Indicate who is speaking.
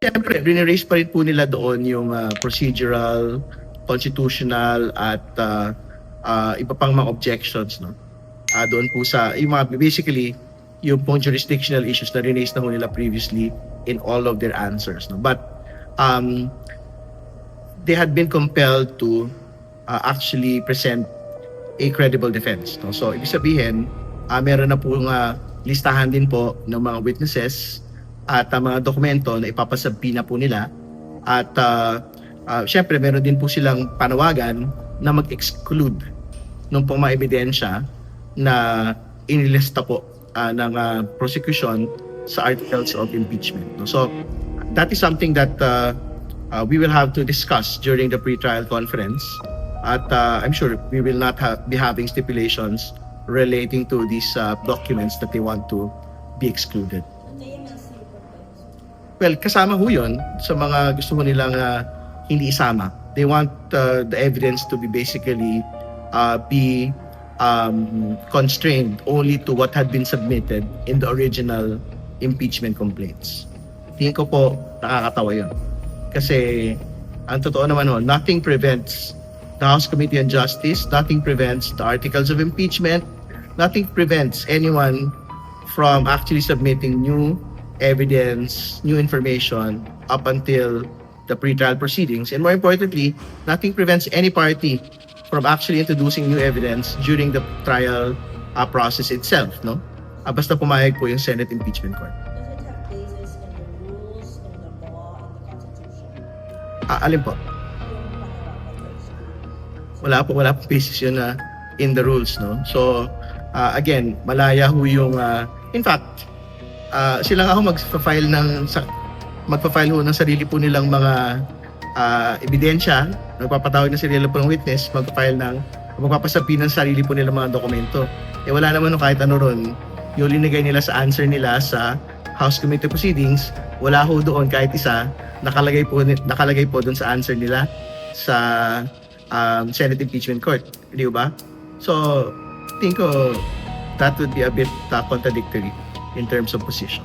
Speaker 1: Siyempre, rineraise pa rin po nila doon yung procedural, constitutional, at iba pang mga objections, no? Doon po sa, yung mga, basically, yung pong jurisdictional issues na rineraise na ho nila previously in all of their answers, no? But, they had been compelled to actually present a credible defense, no? So, ibig sabihin, meron na po listahan din po ng mga witnesses at mga dokumento na ipapasabina po nila. At syempre, meron din po silang panawagan na mag-exclude ng pong mga ebidensya na inilista po ng prosecution sa articles of impeachment, no? So, that is something that we will have to discuss during the pre-trial conference. At I'm sure we will not be having stipulations relating to these documents that they want to be excluded. Well, kasama ho yun sa mga gusto mo nilang hindi isama. They want the evidence to be basically be constrained only to what had been submitted in the original impeachment complaints. Tingin ko po nakakatawa yun. Kasi ang totoo naman ho, nothing prevents the House Committee on Justice, nothing prevents the articles of impeachment, nothing prevents anyone from actually submitting new evidence, new information up until the pre-trial proceedings. And more importantly, nothing prevents any party from actually introducing new evidence during the trial process itself, no? Basta pumayag po yung Senate Impeachment Court.
Speaker 2: Does it have basis in the rules, in the law, in the Constitution?
Speaker 1: Alin po? Wala po basis yun in the rules, no? So, again, malaya ho yung, in fact, sila nga ho magpa-file ho ng sarili po nilang mga ebidensya, nagpapatawag ng sarili po ng witness, magpapasabi ng sarili po nilang mga dokumento. Wala naman kahit ano ron, yung linigay nila sa answer nila sa House Committee Proceedings, wala ho doon kahit isa, nakalagay po doon sa answer nila sa Senate Impeachment Court. Di ba? So, think ko that would be a bit contradictory in terms of position.